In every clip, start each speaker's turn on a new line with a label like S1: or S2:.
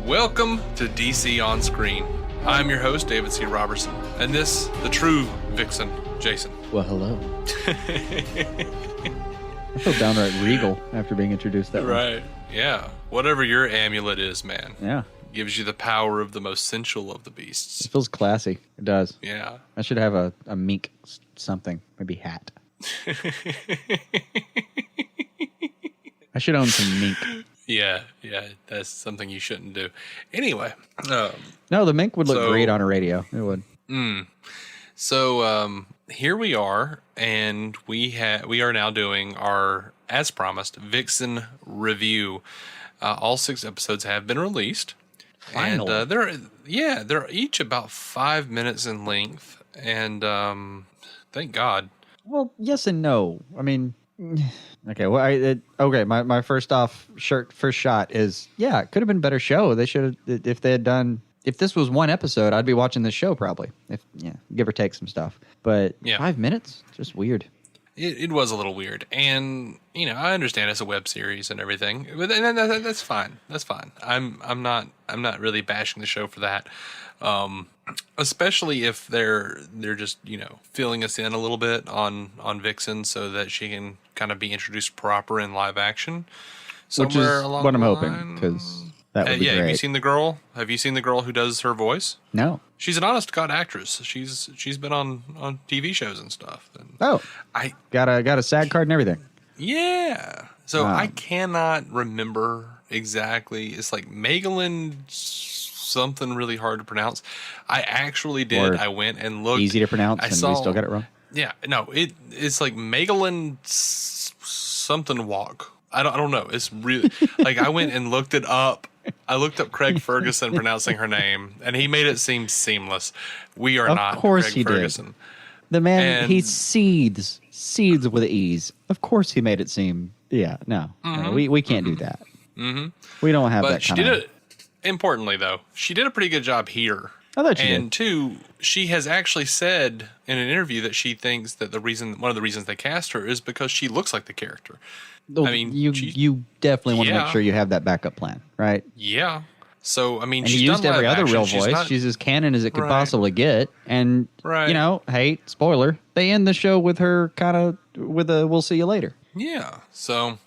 S1: Welcome to DC On Screen. I'm your host, David C. Robertson, and this, the true Vixen, Jason.
S2: Well, hello. I feel downright regal after being introduced that way.
S1: Right, yeah. Whatever your amulet is, man.
S2: Yeah.
S1: Gives you the power of the most sensual of the beasts.
S2: It feels classy. It does.
S1: Yeah.
S2: I should have a mink something, maybe hat. I should own some mink.
S1: Yeah, that's something you shouldn't do. Anyway.
S2: No, the mink would look great on a radio. It would.
S1: So here we are, and we are now doing our, as promised, Vixen review. All 6 episodes have been released.
S2: Finally.
S1: And they're each about 5 minutes in length, and thank God.
S2: Well, yes and no. I mean, okay. Well, my first shot is, yeah, it could have been a better show. They should have, if this was one episode, I'd be watching this show probably. Give or take some stuff. But 5 minutes, just weird.
S1: It was a little weird, and I understand it's a web series and everything, but that's fine. That's fine. I'm not really bashing the show for that, especially if they're just filling us in a little bit on Vixen so that she can kind of be introduced proper in live action.
S2: Which is what I'm hoping, because that would be great.
S1: Have you seen the girl? Have you seen the girl who does her voice?
S2: No.
S1: She's an honest to God actress. She's been on TV shows and stuff. And
S2: I got a SAG card and everything.
S1: Yeah. So I cannot remember exactly. It's like Megalyn something really hard to pronounce. I actually did.
S2: Or
S1: I went and looked.
S2: Easy to pronounce,
S1: we
S2: still got it wrong.
S1: Yeah. No. It's like Megalyn something walk. I don't know. It's really like I went and looked it up. I looked up Craig Ferguson pronouncing her name, and he made it seem seamless. We are not Craig Ferguson.
S2: Did. The man, he seeds with ease. Of course he made it seem, no, we can't do that. Mm-hmm. We don't have that kind of...
S1: Importantly, though, she did a pretty good job here.
S2: I thought she did.
S1: And two, she has actually said in an interview that she thinks that one of the reasons they cast her is because she looks like the character.
S2: I mean, you definitely want to make sure you have that backup plan, right?
S1: Yeah. So, I mean,
S2: and
S1: she's
S2: used
S1: done
S2: every
S1: live
S2: other
S1: action.
S2: real voice. She's as canon as it could possibly get. And, hey, spoiler, they end the show with her kind of with a we'll see you later.
S1: Yeah. So,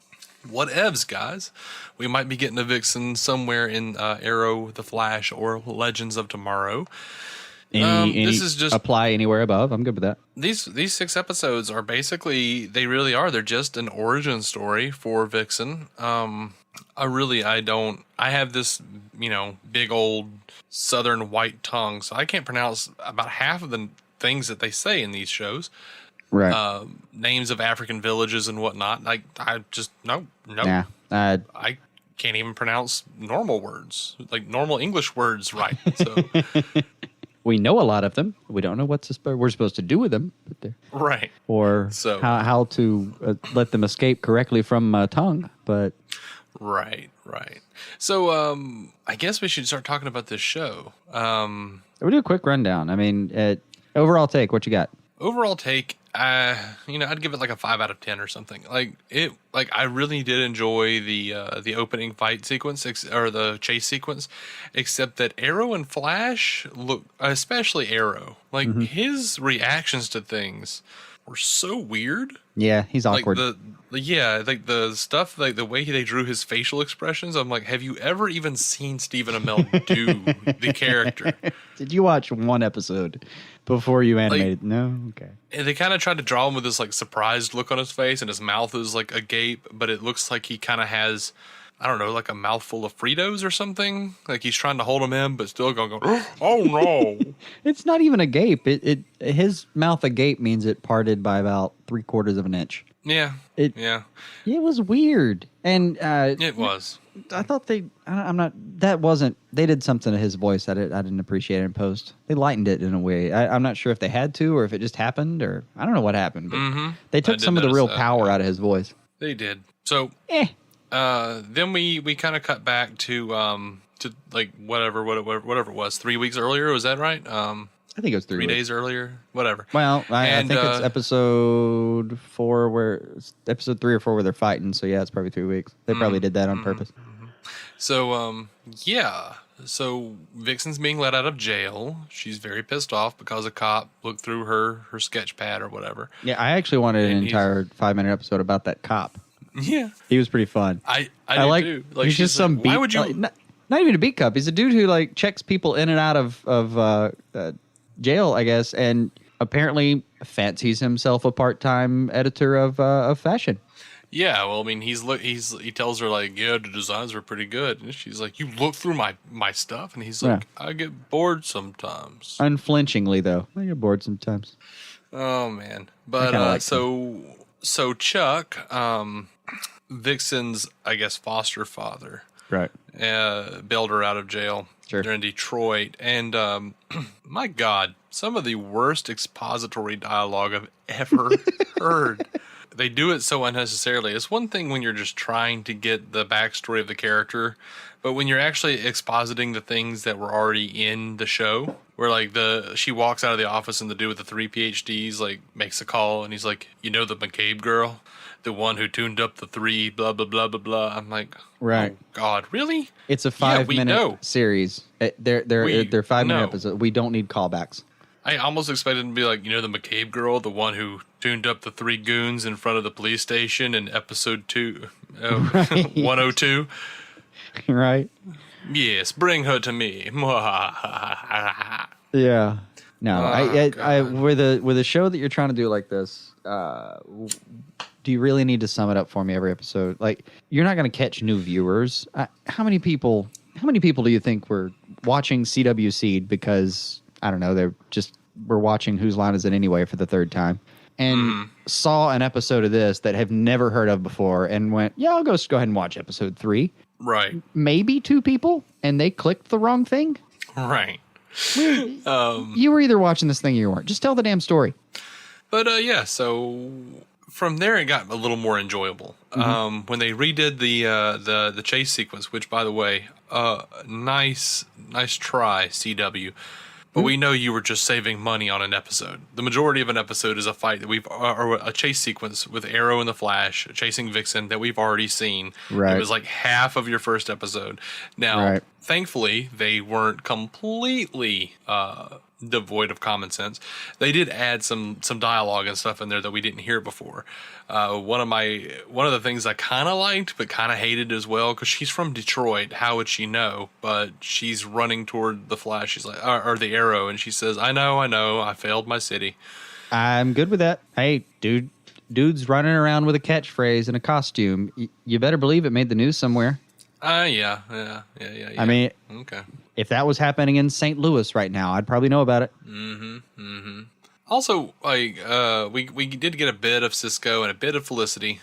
S1: whatevs, guys. We might be getting a Vixen somewhere in Arrow, The Flash, or Legends of Tomorrow.
S2: This is just apply anywhere above. I'm good with that.
S1: These 6 episodes are basically, they're just an origin story for Vixen. I have this, big old southern white tongue, so I can't pronounce about half of the things that they say in these shows.
S2: Right.
S1: Names of African villages and whatnot. Like, I just, no.
S2: Nah,
S1: I can't even pronounce normal words, like normal English words right. So...
S2: We know a lot of them. We don't know what we're supposed to do with them. But
S1: right.
S2: Or how to let them escape correctly from tongue. But
S1: Right. So I guess we should start talking about this show.
S2: We'll do a quick rundown. I mean, overall take, what you got?
S1: Overall take, I'd give it like a 5 out of 10 or something. I really did enjoy the opening fight sequence or the chase sequence, except that Arrow and Flash especially Arrow, his reactions to things were so weird.
S2: Yeah, he's awkward.
S1: The stuff, the way they drew his facial expressions. I'm like, have you ever even seen Stephen Amell do the character?
S2: Did you watch one episode before you animated? No? Okay.
S1: And they kind of tried to draw him with this surprised look on his face, and his mouth is agape, but it looks like he kind of has, I don't know, like a mouthful of Fritos or something. Like he's trying to hold him in, but still going, oh no.
S2: It's not even a gape. His mouth agape means it parted by about 3/4 of an inch.
S1: Yeah.
S2: It was weird. And
S1: it was.
S2: I thought they did something to his voice that I didn't appreciate in post. They lightened it in a way. I'm not sure if they had to or if it just happened, or I don't know what happened. But they took some of the real power out of his voice.
S1: They did. So then we kind of cut back to whatever it was, 3 weeks earlier. Was that right?
S2: I think it was 3 weeks.
S1: days earlier, whatever.
S2: Well, I think it's episode 3 or 4 where they're fighting. So yeah, it's probably 3 weeks. They probably did that on purpose.
S1: So so Vixen's being let out of jail. She's very pissed off because a cop looked through her sketch pad or whatever.
S2: Yeah, I actually wanted an
S1: And
S2: entire 5-minute episode about that cop.
S1: Yeah,
S2: He was pretty fun.
S1: I
S2: I
S1: do
S2: like.
S1: too. Like,
S2: He's just some beat.
S1: why would you?
S2: Like, not even a beat cop. He's a dude who like checks people in and out of jail, I guess, and apparently fancies himself a part-time editor of fashion.
S1: Yeah, well, I mean, he tells her like, yeah, the designs were pretty good, and she's like, you look through my stuff, and he's like, I get bored sometimes.
S2: Unflinchingly, though, I get bored sometimes.
S1: Oh man, but
S2: like
S1: so Chuck, Vixen's, I guess, foster father,
S2: Right.
S1: bailed her out of jail.
S2: Sure.
S1: They're in Detroit, and my God, some of the worst expository dialogue I've ever heard. They do it so unnecessarily. It's one thing when you're just trying to get the backstory of the character, but when you're actually expositing the things that were already in the show, where like she walks out of the office and the dude with the 3 PhDs like makes a call and he's like, you know, the McCabe girl, the one who tuned up the 3 blah blah blah blah blah. I'm like,
S2: Right.
S1: oh God, really?
S2: It's a
S1: Yeah, we
S2: 5-minute
S1: know.
S2: series. They're 5-minute
S1: know.
S2: episodes. We don't need callbacks.
S1: I almost expected to be like, you know, the McCabe girl, the one who tuned up the 3 goons in front of the police station in episode 102.
S2: Right.
S1: Yes, bring her to me.
S2: Yeah. No, I
S1: God.
S2: with a show that you're trying to do like this, do you really need to sum it up for me every episode? Like, you're not going to catch new viewers. How many people do you think were watching CW Seed because, I don't know, we're watching Whose Line Is It Anyway for the 3rd time and saw an episode of this that have never heard of before and went, yeah, I'll go ahead and watch episode 3.
S1: Right,
S2: Maybe 2 people, and they clicked the wrong thing.
S1: right.
S2: You were either watching this thing or you weren't. Just tell the damn story.
S1: But yeah, so from there it got a little more enjoyable. When they redid the chase sequence, which by the way, nice try, CW. But we know you were just saving money on an episode. The majority of an episode is a fight that or a chase sequence with Arrow and the Flash chasing Vixen that we've already seen.
S2: Right.
S1: It was like half of your first episode. Now,
S2: Right.
S1: thankfully, they weren't completely devoid of common sense. They did add some dialogue and stuff in there that we didn't hear before. One of the things I kind of liked but kind of hated as well, because she's from Detroit. How would she know? But she's running toward the Flash. She's like, or the Arrow, and she says, "I know, I failed my city."
S2: I'm good with that. Hey, dude's running around with a catchphrase and a costume. You better believe it made the news somewhere.
S1: Yeah.
S2: I mean,
S1: okay.
S2: if that was happening in St. Louis right now, I'd probably know about it.
S1: Also, like, we did get a bit of Cisco and a bit of Felicity.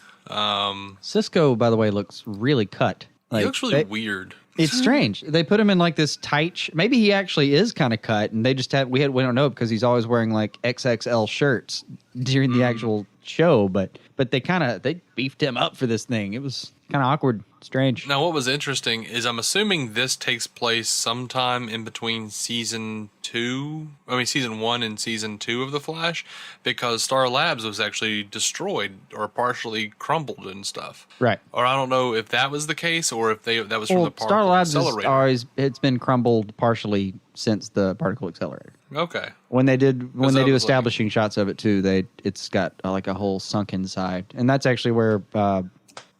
S2: Cisco, by the way, looks really cut.
S1: He looks really weird.
S2: It's strange. They put him in like this tight. Maybe he actually is kind of cut, and they just we don't know because he's always wearing like XXL shirts during the actual show. But they beefed him up for this thing. It was kind of awkward, strange.
S1: Now, what was interesting is I'm assuming this takes place sometime in between season 1 and season 2 of The Flash, because Star Labs was actually destroyed or partially crumbled and stuff.
S2: Right.
S1: Or I don't know if that was the case or if that was from the particle
S2: Star Labs
S1: accelerator.
S2: it's been crumbled partially since the particle accelerator.
S1: Okay.
S2: When they do
S1: I was
S2: establishing shots of it too, it's got like a whole sunken side, and that's actually where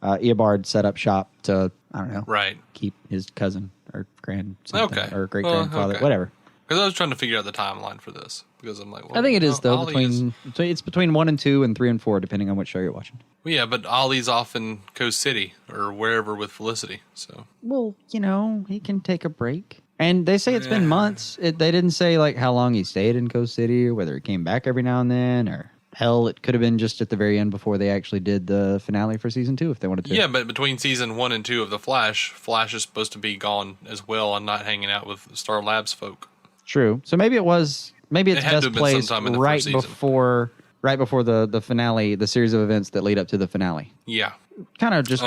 S2: Eobard set up shop to, I don't know,
S1: Right.
S2: keep his cousin or grandson
S1: Okay.
S2: or great grandfather,
S1: okay.
S2: whatever.
S1: Because I was trying to figure out the timeline for this. Because I'm like, well,
S2: I think it is though
S1: Ollie
S2: it's between 1 and 2 and 3 and 4, depending on which show you're watching.
S1: Well, yeah, but Ollie's off in Coast City or wherever with Felicity. So
S2: Well, he can take a break. And they say it's been months. They didn't say like how long he stayed in Coast City or whether he came back every now and then, or hell, it could have been just at the very end before they actually did the finale for season 2 if they wanted to.
S1: yeah, but between season 1 and 2 of The Flash, Flash is supposed to be gone as well and not hanging out with Star Labs folk.
S2: True. So maybe it's
S1: had to
S2: best
S1: have been
S2: placed
S1: sometime in the
S2: right
S1: first season.
S2: before the finale, the series of events that lead up to the finale.
S1: Yeah.
S2: Kind of just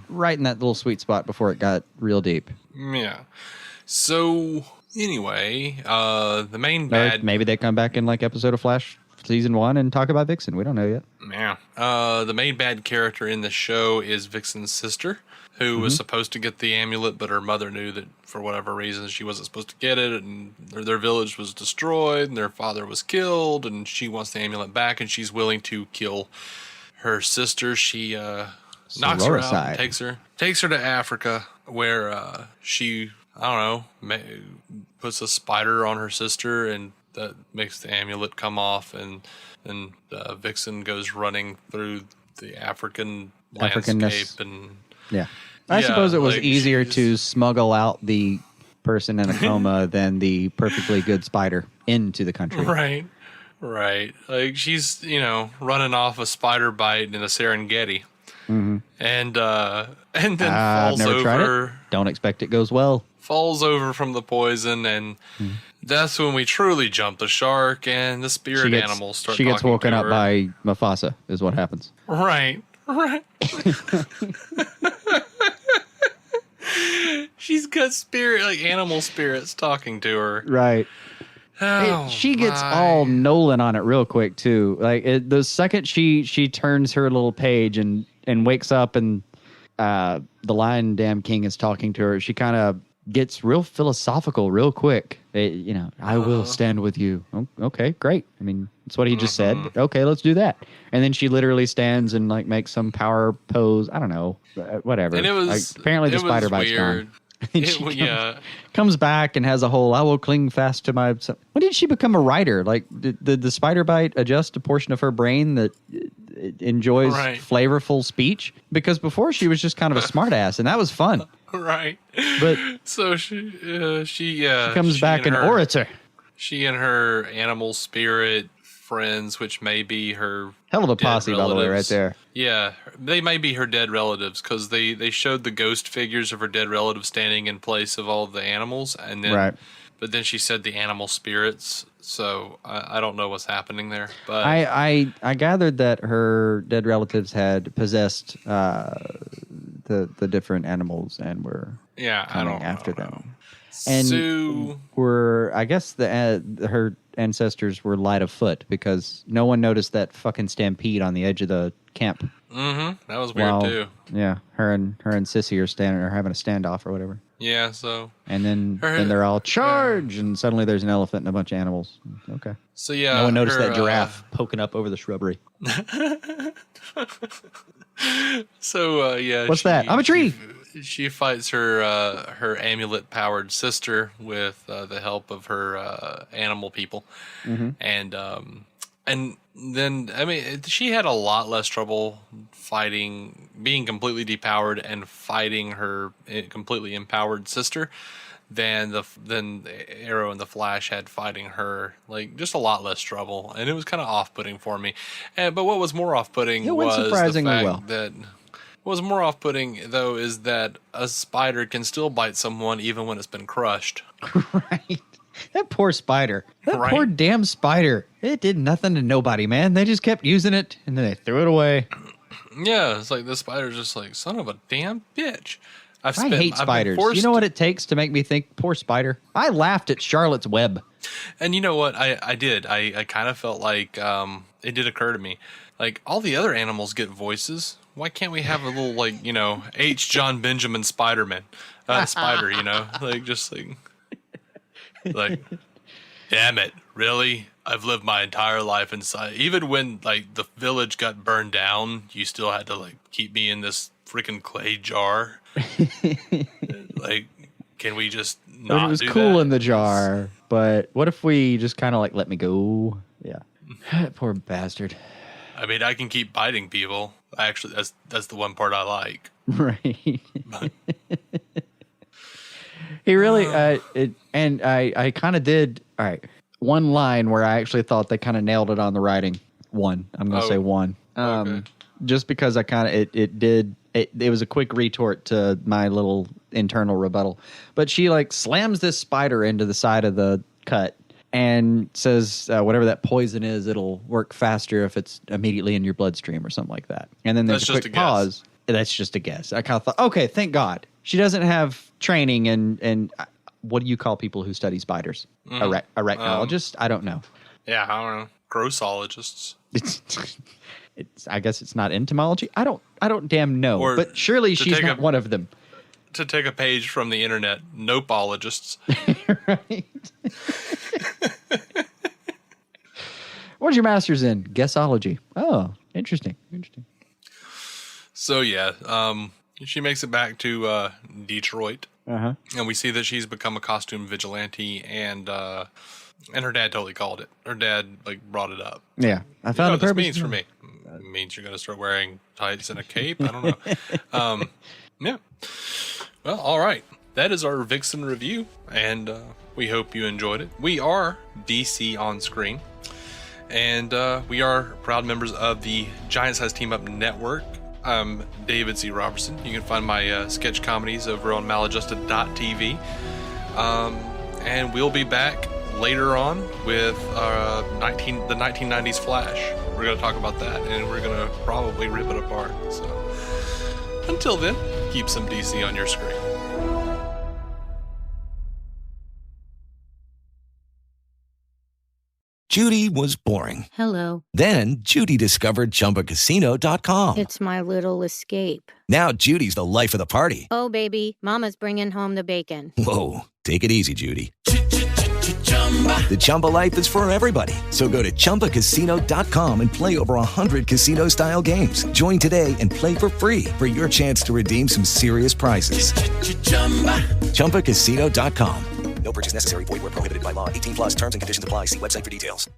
S2: right in that little sweet spot before it got real deep.
S1: Yeah. So, anyway, the main
S2: Or
S1: bad...
S2: maybe they come back in like episode of Flash season 1 and talk about Vixen. We don't know yet.
S1: Yeah. The main bad character in the show is Vixen's sister, who was supposed to get the amulet, but her mother knew that for whatever reason she wasn't supposed to get it, and their village was destroyed, and their father was killed, and she wants the amulet back, and she's willing to kill her sister. She knocks her out, and takes her to Africa, where she, I don't know, puts a spider on her sister, and that makes the amulet come off, and Vixen goes running through the African landscape, and
S2: yeah. I suppose it was easier to smuggle out the person in a coma than the perfectly good spider into the country.
S1: Right. Like, she's, running off a spider bite in a Serengeti. Mm-hmm. And then falls
S2: never
S1: over.
S2: Tried it. Don't expect it goes well.
S1: Falls over from the poison, and that's when we truly jump the shark, and the spirit animals start talking to her. She gets woken up
S2: by Mufasa, is what happens.
S1: Right. She's got animal spirits talking to her.
S2: Right. She gets all Nolan on it real quick too. Like the second she turns her little page and wakes up and the Lion Damn King is talking to her, she kind of gets real philosophical real quick. I will stand with you. Oh, okay, great. I mean, that's what he just said. Okay, let's do that. And then she literally stands and makes some power pose. I don't know, whatever.
S1: And it was
S2: apparently the spider bite's
S1: weird.
S2: Gone. Comes back and has a whole, I will cling fast to my... When did she become a writer? Like, did the spider bite adjust a portion of her brain that enjoys flavorful speech? Because before she was just kind of a smartass, and that was fun.
S1: Right.
S2: But
S1: so she
S2: comes back an orator.
S1: She and her animal spirit friends, which may be her
S2: hell of a posse, relatives. By the way, right there.
S1: Yeah, they may be her dead relatives, because they showed the ghost figures of her dead relatives standing in place of all of the animals, and then but then she said the animal spirits. So I don't know what's happening there. But
S2: I gathered that her dead relatives had possessed the different animals and were coming after them. And I guess her ancestors were light of foot, because no one noticed that fucking stampede on the edge of the camp.
S1: Mm-hmm. That was weird too.
S2: Yeah, her and Sissy are having a standoff or whatever.
S1: Yeah, so
S2: and then they're all charge, and suddenly there's an elephant and a bunch of animals. Okay.
S1: So yeah,
S2: no one noticed that giraffe poking up over the shrubbery.
S1: So
S2: what's that? I'm a tree.
S1: She fights her amulet powered sister with the help of her animal people, and then she had a lot less trouble fighting, being completely depowered and fighting her completely empowered sister than Arrow and the Flash had fighting her. Like, just a lot less trouble, and it was kind of off-putting for me. But what was more off-putting was
S2: surprisingly
S1: the fact
S2: well.
S1: that what was more off-putting, though, is that a spider can still bite someone even when it's been crushed.
S2: Right. That poor spider. That poor damn spider. It did nothing to nobody, man. They just kept using it, and then they threw it away.
S1: Yeah, it's like the spider's just like, son of a damn bitch.
S2: I hate spiders. You know what it takes to make me think, poor spider? I laughed at Charlotte's Web.
S1: And you know what? I did. I kind of felt like it did occur to me. Like, all the other animals get voices. Why can't we have a little, H. John Benjamin Spider-Man? Spider, like, damn it, really? I've lived my entire life inside. Even when, the village got burned down, you still had to, keep me in this freaking clay jar. Can we just not do that?
S2: It was cool in the jar, but what if we just kind of, let me go? Yeah. Poor bastard.
S1: I mean, I can keep biting people. Actually, that's the one part I like.
S2: Right. He really, I kind of did. All right, one line where I actually thought they kind of nailed it on the writing. I'm going to say one.
S1: Okay.
S2: Just because I kind of it was a quick retort to my little internal rebuttal. But she slams this spider into the side of the cut and says whatever that poison is, it'll work faster if it's immediately in your bloodstream or something like that. And then there's a quick pause. That's just a guess. I kind of thought, okay, thank God. She doesn't have training and what do you call people who study spiders? Arachnologist? I don't know.
S1: Yeah, I don't know. grossologists.
S2: It's I guess it's not entomology. I don't damn know.
S1: Or
S2: but surely
S1: to
S2: she's
S1: take
S2: not one of them.
S1: To take a page from the internet, nopeologists.
S2: Right. What's your master's in? Guessology. Oh, interesting.
S1: So yeah, she makes it back to Detroit,
S2: Uh-huh.
S1: and we see that she's become a costume vigilante, and her dad totally called it. Her dad brought it up.
S2: Yeah. I
S1: You
S2: found
S1: know
S2: a
S1: what this
S2: purpose.
S1: means for me. It means you're going to start wearing tights and a cape. I don't know. Yeah. Well, all right. That is our Vixen review, and we hope you enjoyed it. We are DC on Screen, and we are proud members of the Giant Size Team Up Network. I'm David C. Robertson. You can find my sketch comedies over on maladjusted.tv. And we'll be back later on with the 1990s Flash. We're going to talk about that, and we're going to probably rip it apart. So until then, keep some DC on your screen.
S3: Judy was boring.
S4: Hello.
S3: Then Judy discovered ChumbaCasino.com.
S4: It's my little escape.
S3: Now Judy's the life of the party.
S4: Oh, baby, mama's bringing home the bacon.
S3: Whoa, take it easy, Judy. The Chumba life is for everybody. So go to ChumbaCasino.com and play over 100 casino-style games. Join today and play for free for your chance to redeem some serious prizes. ChumbaCasino.com. No purchase necessary. Void where prohibited by law. 18+ terms and conditions apply. See website for details.